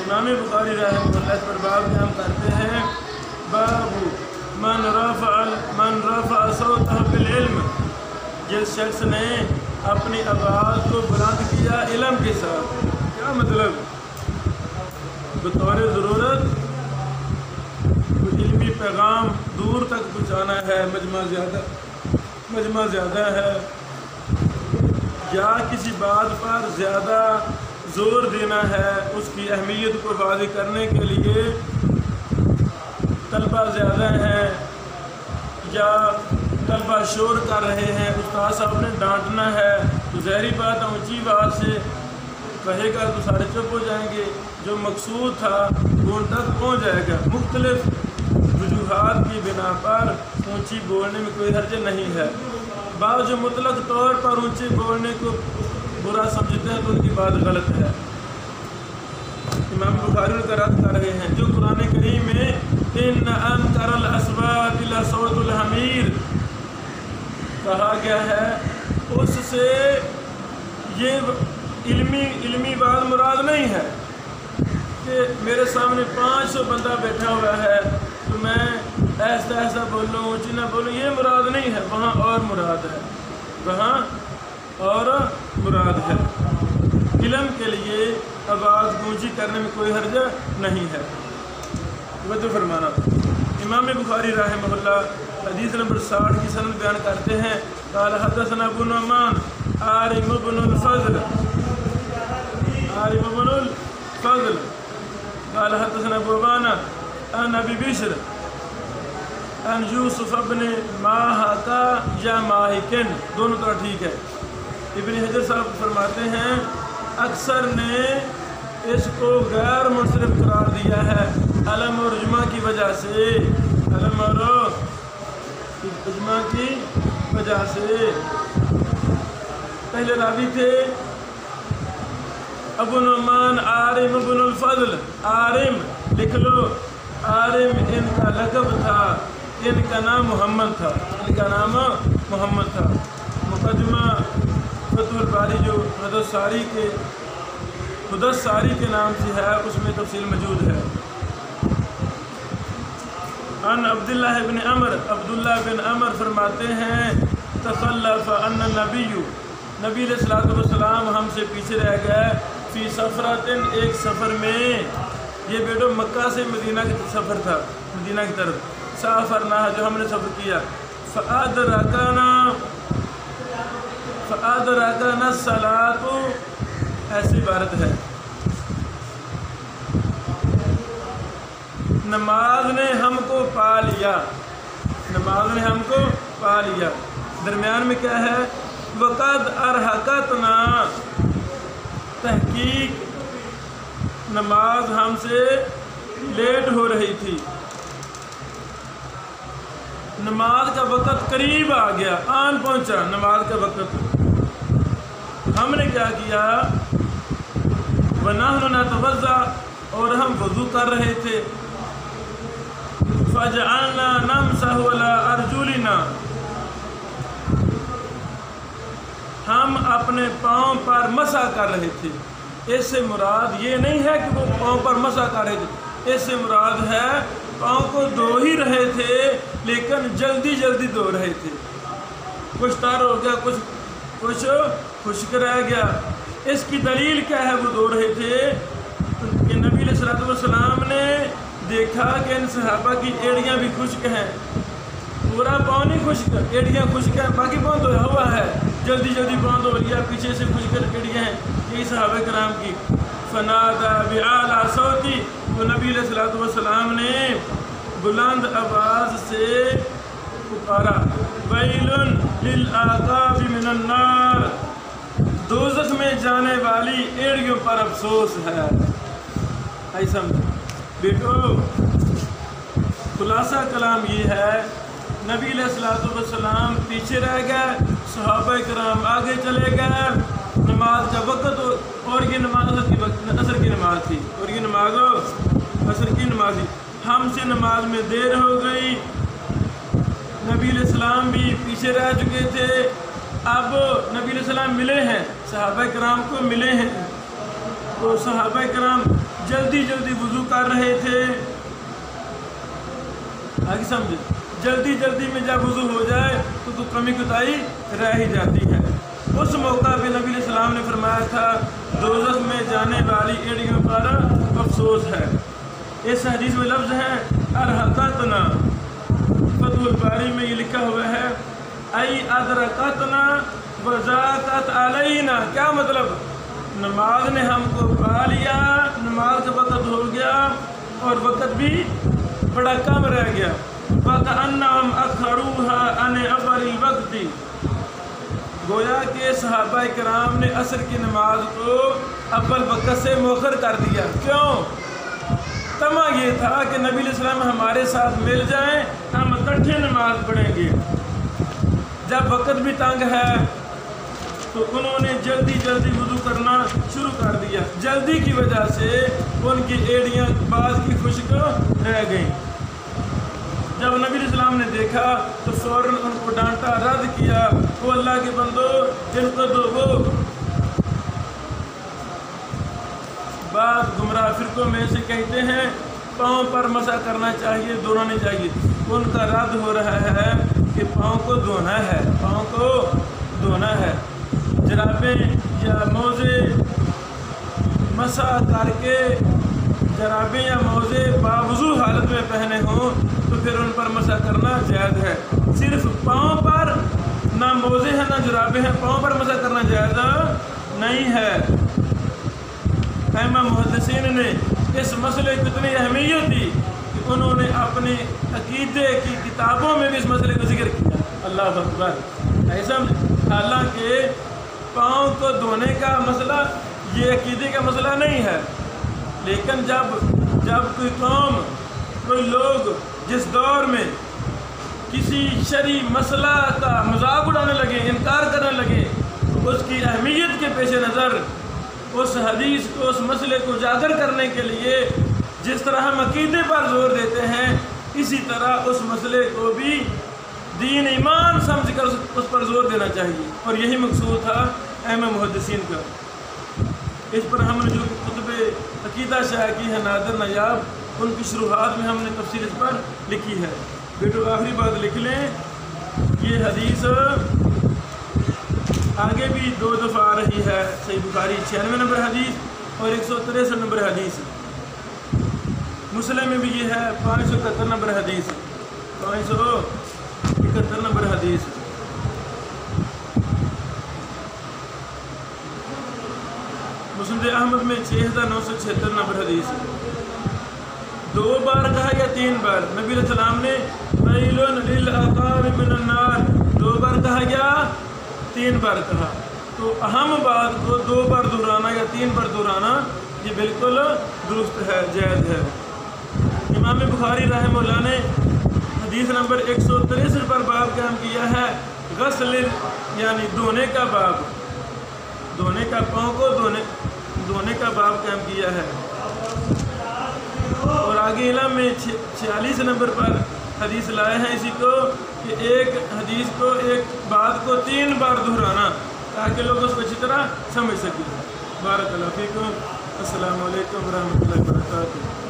امام بخاری رحمہ اللہ اس پر باب بیان کرتے ہیں، باب من رفع صوتہ بالعلم، جس شخص نے اپنی آواز کو بلند کیا علم کے ساتھ۔ کیا مطلب؟ بطور ضرورت کوئی علمی پیغام دور تک پہنچانا ہے، مجمع زیادہ ہے، یا کسی بات پر زیادہ زور دینا ہے، اس کی اہمیت کو واضح کرنے کے لیے طلبہ زیادہ ہیں، یا طلبہ شور کر رہے ہیں، استاد صاحب نے ڈانٹنا ہے، تو ظاہری بات ہے اونچی بات سے کہے گا تو سارے چپ ہو جائیں گے، جو مقصود تھا وہ ان تک پہنچ جائے گا۔ مختلف وجوہات کی بنا پر اونچی بولنے میں کوئی حرج نہیں ہے۔ بعض جو مطلق طور پر اونچے بولنے کو برا سمجھتے ہیں تو ان کی بات غلط ہے۔ امام بخاری ان کا رد کر رہے ہیں، جو قرآن کریم میں ان انکر الاصوات لصوت الحمیر کہا گیا ہے، اس سے یہ علمی بات مراد نہیں ہے کہ میرے سامنے 500 بندہ بیٹھا ہوا ہے تو میں ایسا بولوں، اونچی نہ بولوں، یہ مراد نہیں ہے، وہاں اور مراد ہے، وہاں اور مراد ہے۔ علم کے لیے آواز اونچی کرنے میں کوئی حرج نہیں ہے۔ توجہ فرمانا، امام بخاری رحمہ اللہ حدیث نمبر 60 کی سند بیان کرتے ہیں، قال حدثنا ابو نعمان عارم بن الفضل قال حدثنا ابو عوانہ عن ابی بشر عن یوسف بن ماہکا یا ماہکن، دونوں طرح ٹھیک ہے۔ ابن حجر صاحب فرماتے ہیں اکثر نے اس کو غیر منصرف قرار دیا ہے علم اور اجماع کی وجہ سے، علم اور اجماع کی وجہ سے۔ پہلے راوی تھے ابو نعمان عارم بن الفضل، عارم لکھ لو، عارم ان کا لقب تھا، ان کا نام محمد تھا، ان کا نام محمد تھا۔ مقدمہ فتح الباری جو حدث ساری کے نام سے ہے اس میں تفصیل موجود ہے۔ عن عبداللہ بن عمر فرماتے ہیں تخلف ان نبی علیہ الصلوۃ والسلام ہم سے پیچھے رہ گئے، فی سفرۃ ایک سفر میں، یہ بیٹو مکہ سے مدینہ کی سفر تھا، مدینہ کی طرف، سافرنا جو ہم نے سفر کیا، فأدرکنا الصلاۃ، ایسی عبارت ہے، نماز نے ہم کو پا لیا، نماز نے ہم کو پا لیا۔ درمیان میں کیا ہے؟ وقد ارہقتنا، تحقیق نماز ہم سے لیٹ ہو رہی تھی، نماز کا وقت قریب آ گیا، آن پہنچا نماز کا وقت۔ ہم نے کیا کیا؟ وَنَحْنُ نَتَوَضَّأُ، اور ہم وضو کر رہے تھے، فَجَعَلْنَا نَمْسَحُ عَلَىٰ أَرْجُلِنَا، ہم اپنے پاؤں پر مسح کر رہے تھے۔ اس سے مراد یہ نہیں ہے کہ وہ پاؤں پر مسح کر رہے تھے، اس سے مراد ہے پاؤں کو دھو ہی رہے تھے لیکن جلدی دھو رہے تھے، کچھ تر ہو گیا، کچھ خشک رہ گیا۔ اس کی دلیل کیا ہے؟ وہ دھو رہے تھے کہ نبی علیہ الصلوۃ والسلام نے دیکھا کہ ان صحابہ کی ایڑیاں بھی خشک ہیں، پورا پاؤں نہیں خشک، ایڑیاں خشک ہیں، باقی پاؤں دھویا ہوا ہے، جلدی پاؤں دھو لیا، پیچھے سے خشک ایڑیاں ہیں، یہی صحابہ کرام کی۔ فنادى بأعلى صوت، تو نبی علیہ الصلوۃ والسلام نے بلند آواز سے پکارا، ویل للعقاب من النار، دوزخ میں جانے والی ایڑیوں پر افسوس ہے۔ ایسا بیٹو خلاصہ کلام یہ ہے، نبی علیہ الصلوۃ والسلام پیچھے رہ گئے، صحابہ کرام آگے چلے گئے، نماز کا وقت، اور یہ نماز عصر کی نماز تھی، اور یہ نماز عصر کی نماز تھی، ہم سے نماز میں دیر ہو گئی، نبی علیہ السلام بھی پیچھے رہ چکے تھے۔ اب نبی علیہ السلام ملے ہیں، صحابہ کرام کو ملے ہیں، تو صحابہ کرام جلدی جلدی وضو کر رہے تھے. آگے سمجھے, جلدی جلدی میں جب وضو ہو جائے تو کمی کوتاہی رہ ہی جاتی ہے. اس موقع پہ نبی علیہ السلام نے فرمایا تھا دوزخ میں جانے والی ایڑیوں پر افسوس ہے. اس حدیث میں لفظ ہے ارحقتنا. فتح الباری میں یہ لکھا ہوا ہے ای ادرکتنا وذاقت علینا. کیا مطلب؟ نماز نے ہم کو پا لیا, نماز کا وقت ہو گیا اور وقت بھی بڑا کم رہ گیا. فَكَأَنَّهُمْ أَخَّرُوهَا عَنِ أَوَّلِ الْوَقْتِ. گویا کہ صحابہ کرام نے عصر کی نماز کو اول وقت سے مؤخر کر دیا. کیوں؟ تمہ یہ تھا کہ نبی علیہ السلام ہمارے ساتھ مل جائیں, ہم اکٹھے نماز پڑھیں گے. جب وقت بھی تنگ ہے تو انہوں نے جلدی جلدی وضو کرنا شروع کر دیا. جلدی کی وجہ سے ان کی ایڑیاں بعض کی خشک رہ گئیں. جب نبی علیہ السلام نے دیکھا تو فوراً ان کو ڈانٹا, رد کیا. وہ اللہ کے بندو جن کو دو وہ بعض گمراہ فرقوں میں سے کہتے ہیں پاؤں پر مسح کرنا چاہیے, دھونا نہیں چاہیے. ان کا رد ہو رہا ہے کہ پاؤں کو دھونا ہے, پاؤں کو دھونا ہے. جرابیں یا موزے مسح کر کے جرابیں یا موزے باوضو حالت میں پہنے ہوں تو پھر ان پر مسح کرنا جائز ہے. صرف پاؤں پر, نہ موزے ہیں نہ جرابیں ہیں, پاؤں پر مسح کرنا جائز نہیں ہے. ائمہ محدثین نے اس مسئلے کو اتنی اہمیت دی کہ انہوں نے اپنے عقیدے کی کتابوں میں بھی اس مسئلے کا ذکر کیا. اللہ اکبر. ایسا حالانکہ پاؤں کو دھونے کا مسئلہ یہ عقیدے کا مسئلہ نہیں ہے, لیکن جب کوئی قوم, کوئی لوگ جس دور میں کسی شرعی مسئلہ کا مذاق اڑانے لگے, انکار کرنے لگے, اس کی اہمیت کے پیش نظر اس حدیث کو, اس مسئلے کو اجاگر کرنے کے لیے جس طرح ہم عقیدے پر زور دیتے ہیں, اسی طرح اس مسئلے کو بھی دین ایمان سمجھ کر اس پر زور دینا چاہیے. اور یہی مقصود تھا ائمہ محدثین کا. اس پر ہم نے جو کتب عقیدہ شائع کی ہے نادر نایاب, ان کی شروحات میں ہم نے تفصیل اس پر لکھی ہے. بیٹو آخری بات لکھ لیں, یہ حدیث آگے بھی 2 دفعہ آ رہی ہے. صحیح بخاری 96 نمبر حدیث اور 163 نمبر حدیث. مسلم میں بھی یہ ہے 571 نمبر حدیث, 571 نمبر حدیث. مسند احمد میں 6976 نمبر حدیث. 2 بار کہا یا 3 بار؟ نبی علیہ السلام نے ویل للعقاب من النار 2 بار کہا یا 3 بار کہا. تو اہم بات کو 2 بار دہرانا یا 3 بار دہرانا یہ بالکل درست ہے, جائز ہے. امام بخاری رحمہ اللہ نے حدیث نمبر 163 پر باب قائم کیا ہے, غسل یعنی دھونے کا باب, دھونے کا, پاؤں کو دھونے کا باب قائم کیا ہے. اور آگے علم میں 46 نمبر پر حدیث لائے ہیں اسی کو کہ ایک حدیث کو, ایک بات کو 3 بار دہرانا تاکہ لوگ اس کو اچھی طرح سمجھ سکیں. بارک اللہ فیکم. السلام علیکم ورحمۃ اللہ وبرکاتہ.